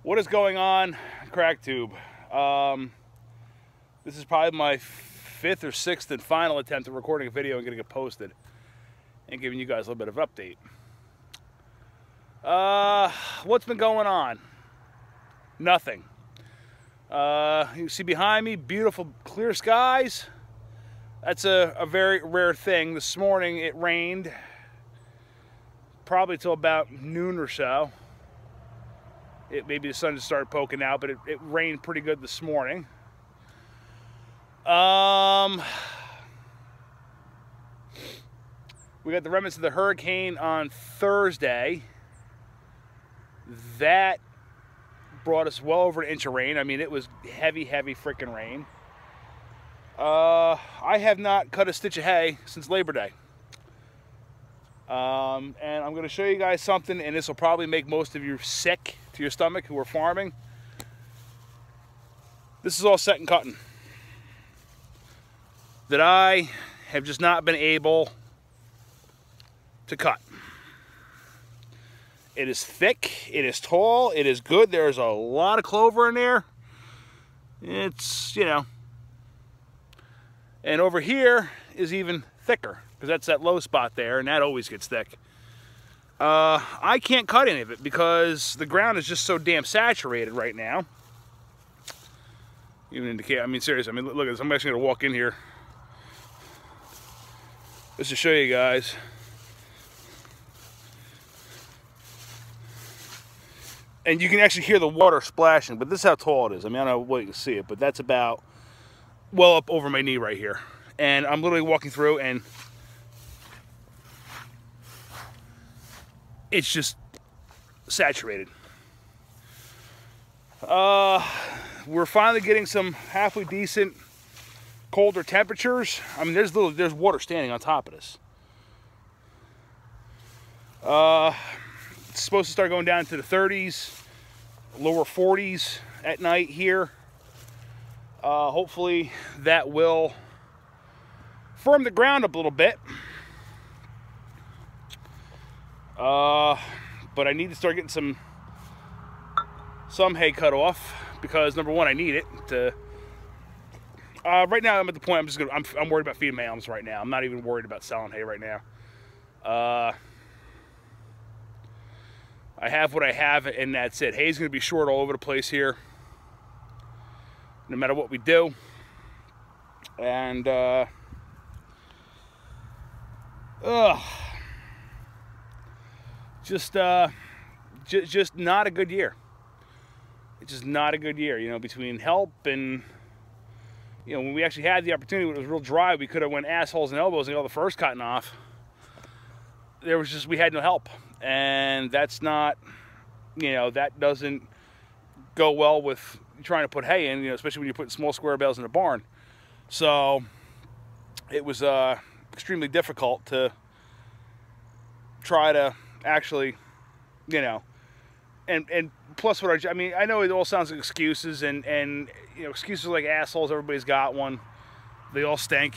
What is going on, CrackTube? This is probably my fifth or sixth and final attempt at recording a video and getting it posted and giving you guys a little bit of update. What's been going on? Nothing. You see behind me, beautiful clear skies. That's a very rare thing. This morning it rained probably till about noon or so. Maybe the sun just started poking out, but it rained pretty good this morning. We got the remnants of the hurricane on Thursday. That brought us well over an inch of rain. I mean, it was heavy, heavy freaking rain. I have not cut a stitch of hay since Labor Day. And I'm going to show you guys something, and this will probably make most of you sick to your stomach who are farming. This is all set and cutting that I have just not been able to cut. It is thick, it is tall, it is good. There's a lot of clover in there. It's, you know. And over here is even thicker, because that's that low spot there, and that always gets thick. I can't cut any of it because the ground is just so damn saturated right now. Even indicate, I mean, seriously, I mean, look at this. I'm actually going to walk in here just to show you guys. And you can actually hear the water splashing, but this is how tall it is. I mean, I don't know what you can see it, but that's about well up over my knee right here. And I'm literally walking through, and it's just saturated. We're finally getting some halfway decent colder temperatures. I mean, there's water standing on top of this. It's supposed to start going down to the 30s, lower 40s at night here. Hopefully that will firm the ground up a little bit. But I need to start getting some hay cut off because, number one, I need it to. Right now, I'm at the point I'm worried about feeding my elms right now. I'm not even worried about selling hay right now. I have what I have, and that's it. Hay's going to be short all over the place here, no matter what we do. And just not a good year. It's just not a good year, you know, between help and, you know, when we actually had the opportunity, when it was real dry, we could have went assholes and elbows and got all the furs cutting off. We had no help. And that's not, you know, that doesn't go well with trying to put hay in, you know, especially when you're putting small square bales in a barn. So it was extremely difficult to try to actually, you know, and plus what I mean, I know it all sounds like excuses, and you know, excuses like assholes, everybody's got one. They all stink.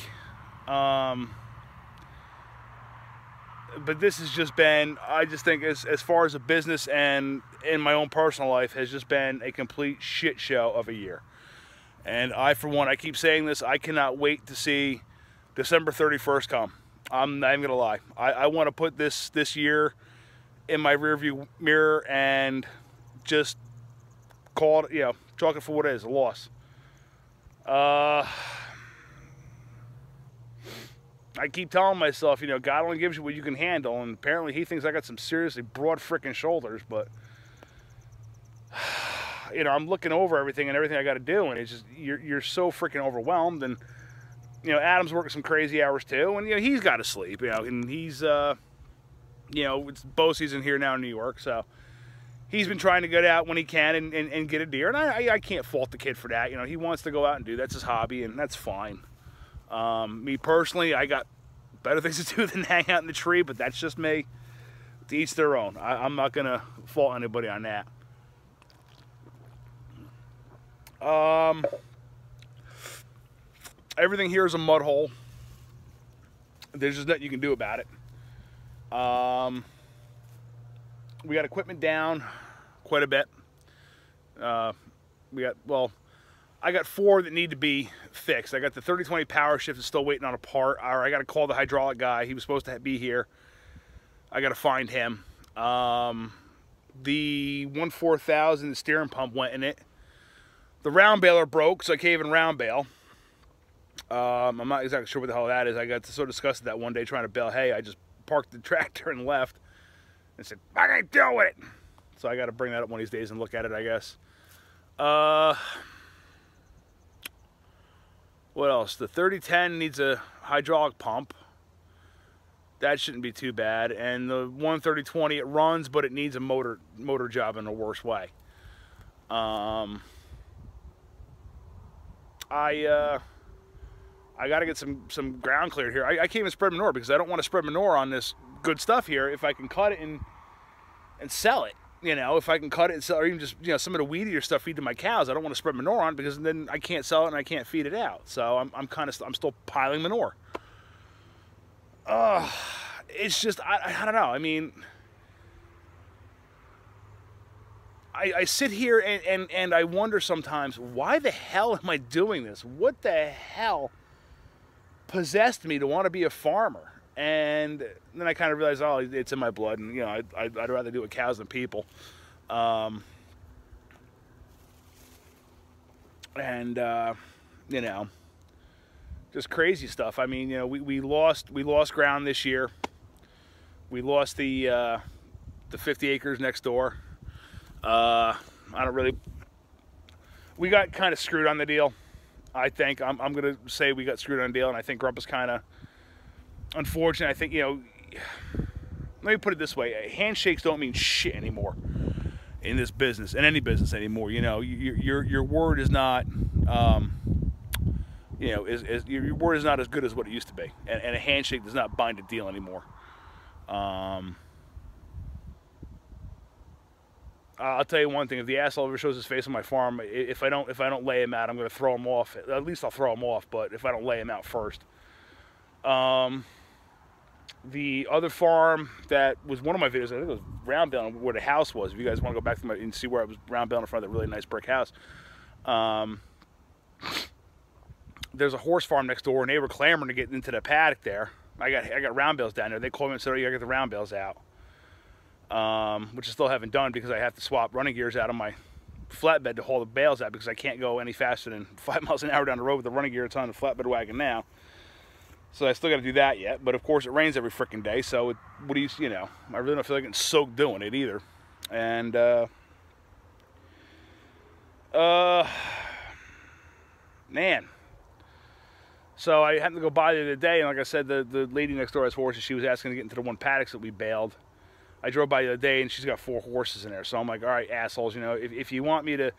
But this has just been, I just think as far as a business and in my own personal life, has just been a complete shit show of a year. And I, for one, I keep saying this, I cannot wait to see December 31st come. I'm not even gonna lie. I want to put this year in my rearview mirror and just call it, you know, chalk it for what it is, a loss. I keep telling myself, you know, God only gives you what you can handle, and apparently he thinks I got some seriously broad freaking shoulders, but, you know, I'm looking over everything I got to do, and it's just, you're so freaking overwhelmed, and, you know, Adam's working some crazy hours too, and, you know, he's got to sleep, you know, and he's, you know, it's bow season here now in New York, so he's been trying to get out when he can and get a deer, and I can't fault the kid for that. You know, he wants to go out and do, that's his hobby, and that's fine. Me personally, I got better things to do than hang out in the tree, but that's just me. To each their own. I'm not going to fault anybody on that. Everything here is a mud hole. There's just nothing you can do about it. We got equipment down quite a bit. I got 4 that need to be fixed. I got the 3020 power shift that's still waiting on a part. Or I got to call the hydraulic guy. He was supposed to be here. I got to find him. The 14000, the steering pump went in it. The round bailer broke, so I can't even round bail. I'm not exactly sure what the hell that is. I got so disgusted that one day trying to bail hay, I just parked the tractor and left and said, I can't deal with it. So I got to bring that up one of these days and look at it, I guess. What else? The 3010 needs a hydraulic pump. That shouldn't be too bad. And the 13020, it runs, but it needs a motor job in a worse way. I got to get some ground cleared here. I can't even spread manure because I don't want to spread manure on this good stuff here if I can cut it and sell it. You know, if I can cut it and sell, or even just, you know, some of the weedier stuff feed to my cows, I don't want to spread manure on because then I can't sell it and I can't feed it out. So I'm still piling manure. It's just, I don't know. I mean, I sit here and I wonder sometimes, why the hell am I doing this? What the hell possessed me to want to be a farmer? And then I kind of realized, oh, it's in my blood, and you know, I'd rather do it with cows than people. You know, just crazy stuff. I mean, you know, we lost ground this year. We lost the 50 acres next door. I don't really. We got kind of screwed on the deal. I think I'm gonna say we got screwed on the deal, and I think Grumpa's kind of unfortunate. I think, you know, let me put it this way: handshakes don't mean shit anymore in this business, in any business anymore. You know, your word is not, you know, your word is not as good as what it used to be, and a handshake does not bind a deal anymore. I'll tell you one thing: if the asshole ever shows his face on my farm, if I don't lay him out, I'm going to throw him off. At least I'll throw him off. But if I don't lay him out first, the other farm that was one of my videos, I think it was round bailing where the house was. If you guys want to go back to and see where I was round bailing in front of that really nice brick house, there's a horse farm next door, and they were clamoring to get into the paddock there. I got round bales down there. They called me and said, "Oh, you got to get the round bales out," which I still haven't done because I have to swap running gears out on my flatbed to haul the bales out because I can't go any faster than 5 miles an hour down the road with the running gear. It's on the flatbed wagon now. So I still got to do that yet. But of course, it rains every freaking day. So you know, I really don't feel like getting soaked doing it either. And man. So I happened to go by the other day, and like I said, the lady next door has horses. She was asking to get into the one paddocks that we bailed. I drove by the other day, and she's got 4 horses in there. So I'm like, all right, assholes, you know, if you want me to,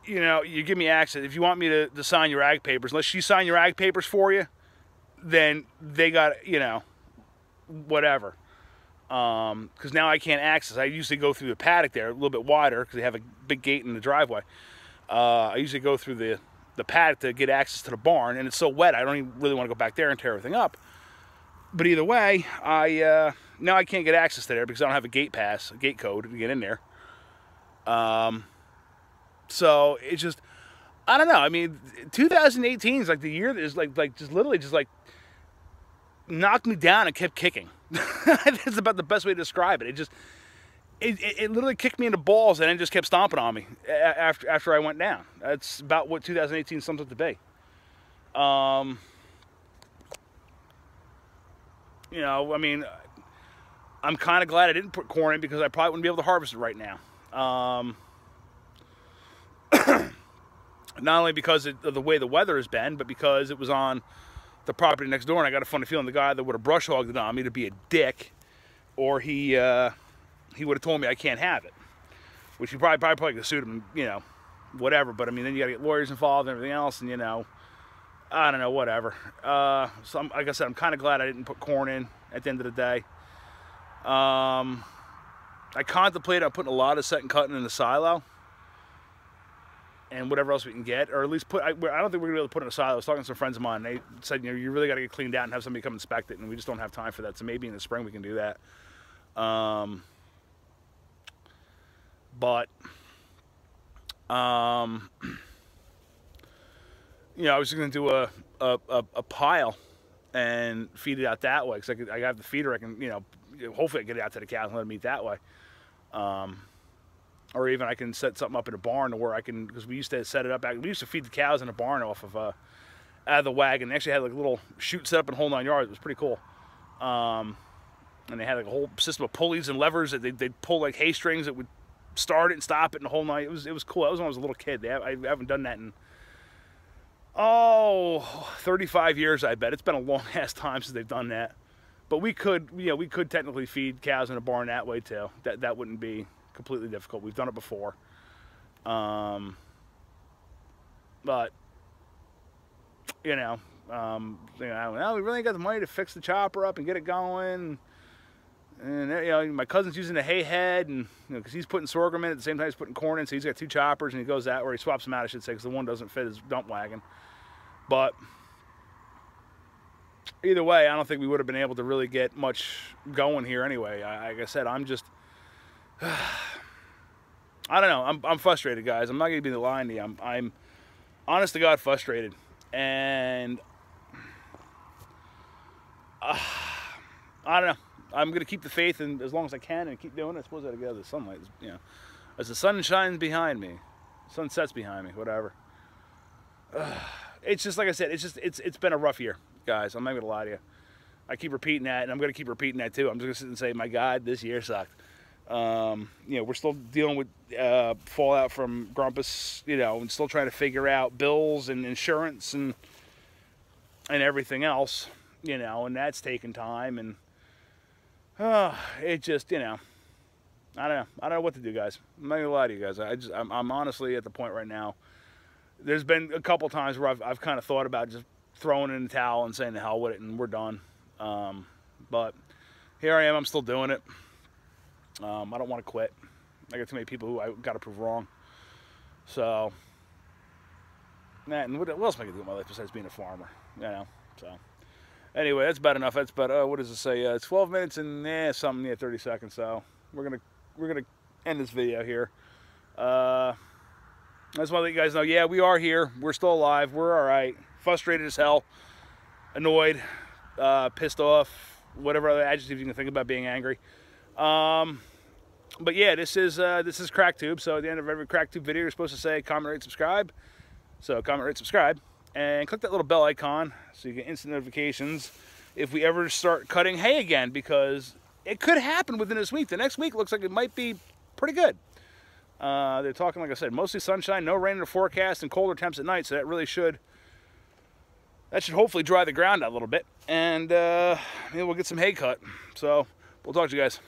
you know, you give me access. If you want me to sign your ag papers, unless she sign your ag papers for you, then they got, you know, whatever. Because now I can't access. I usually go through the paddock there, a little bit wider, because they have a big gate in the driveway. I usually go through the paddock to get access to the barn, and it's so wet I don't even really want to go back there and tear everything up. But either way, now I can't get access to there because I don't have a gate pass, a gate code to get in there. So it's just, I don't know. I mean, 2018 is like the year that is like just literally just like knocked me down and kept kicking. That's about the best way to describe it. It literally kicked me in the balls and then just kept stomping on me after I went down. That's about what 2018 sums up to be. You know, I mean, I'm kind of glad I didn't put corn in because I probably wouldn't be able to harvest it right now. Not only because of the way the weather has been, but because it was on the property next door, and I got a funny feeling the guy that would have brush hogged it on me to be a dick, or he would have told me I can't have it, which he probably could have sued him, you know, whatever. But I mean, then you got to get lawyers involved and everything else, and you know, I don't know, whatever. So like I said, I'm kind of glad I didn't put corn in at the end of the day. I contemplated on putting a lot of second cutting in the silo and whatever else we can get, or at least I don't think we're gonna be able to put it in a silo. I was talking to some friends of mine, and they said, you know, you really got to get cleaned out and have somebody come inspect it, and we just don't have time for that. So maybe in the spring we can do that. But You know, I was just gonna do a pile and feed it out that way, because I have the feeder. I can, you know, hopefully I get it out to the cows and let them eat that way. Or even I can set something up in a barn to where I can, because we used to set it up. We used to feed the cows in a barn off of out of the wagon. They actually had like a little chute set up in whole 9 yards. It was pretty cool. And they had like a whole system of pulleys and levers that they'd pull like hay strings that would start it and stop it in the whole night. It was cool. That was when I was a little kid. I haven't done that in 35 years, I bet. It's been a long ass time since they've done that. But we could, you know, we could technically feed cows in a barn that way too. That wouldn't be completely difficult. We've done it before. But you know, well, we really got the money to fix the chopper up and get it going. And you know, my cousin's using a hay head, and you know, because he's putting sorghum in at the same time he's putting corn in, so he's got 2 choppers, and he goes that, or he swaps them out, I should say, because the one doesn't fit his dump wagon. But either way, I don't think we would have been able to really get much going here anyway. Like I said, I'm just, I don't know. I'm frustrated, guys. I'm not gonna be lying to you. I'm honest to God frustrated, and I don't know. I'm going to keep the faith in as long as I can and keep doing it. I suppose I got to get out of the sunlight, you know. As the sun shines behind me, sun sets behind me, whatever. It's just like I said, it's been a rough year, guys. I'm not going to lie to you. I keep repeating that, and I'm going to keep repeating that too. I'm just going to sit and say, my God, this year sucked. You know, we're still dealing with fallout from Grumpus, you know, and still trying to figure out bills and insurance and everything else, you know, and that's taking time. And it just, you know, I don't know. I don't know what to do, guys. I'm not gonna lie to you guys. I'm honestly at the point right now. There's been a couple times where I've kind of thought about just throwing in the towel and saying the hell with it and we're done. But here I am. I'm still doing it. I don't want to quit. I got too many people who I got to prove wrong. So, and what else am I gonna do with my life besides being a farmer? You know. So. Anyway, that's about enough. That's about, what does it say? It's 12 minutes and something, 30 seconds. So we're gonna end this video here. I just want to let you guys know, yeah, we are here. We're still alive. We're all right. Frustrated as hell, annoyed, pissed off, whatever other adjective you can think about being angry. But yeah, this is CrackTube. So at the end of every CrackTube video, you're supposed to say comment, rate, subscribe. So comment, rate, subscribe. And click that little bell icon so you get instant notifications if we ever start cutting hay again, because it could happen within this week. The next week looks like it might be pretty good. They're talking, like I said, mostly sunshine, no rain in the forecast, and colder temps at night, so that really should hopefully dry the ground out a little bit. And maybe we'll get some hay cut. So we'll talk to you guys.